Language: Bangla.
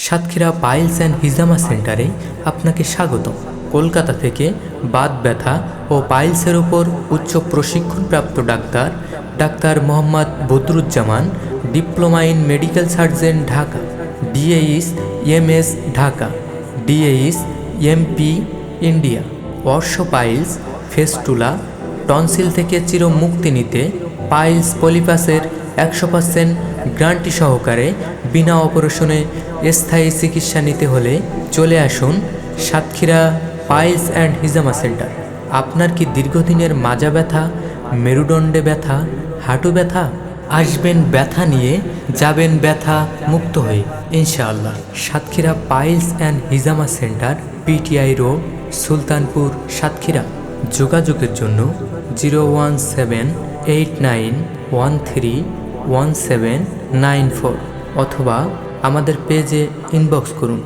সাতক্ষীরা পাইলস অ্যান্ড হিজামা সেন্টারে আপনাকে স্বাগতম। কলকাতা থেকে বাত ব্যথা ও পাইলসের ওপর উচ্চ প্রশিক্ষণপ্রাপ্ত doctor Mohammad Badruzzaman, diploma in medical surgeon Dhaka, DH MS Dhaka, DH MP India. অর্শ পাইলস, ফেস্টুলা, টনসিল থেকে চিরমুক্তি নিতে পাইলস পলিপাসের 100% গ্যারান্টি সহকারে বিনা অপারেশনে স্থায়ী চিকিৎসা নিতে হলে চলে আসুন Satkhira piles and Hijama centre. আপনার কি দীর্ঘদিনের মাজা ব্যথা, মেরুদণ্ডে ব্যথা, হাঁটু ব্যথা? আসবেন ব্যথা নিয়ে, যাবেন ব্যথা মুক্ত হয়ে ইনশাআল্লাহ। Satkhira piles and Hijama center, PTI road, Sultanpur, Satkhira. যোগাযোগের জন্য 01789131794 অথবা আমাদের পেজে ইনবক্স করুন।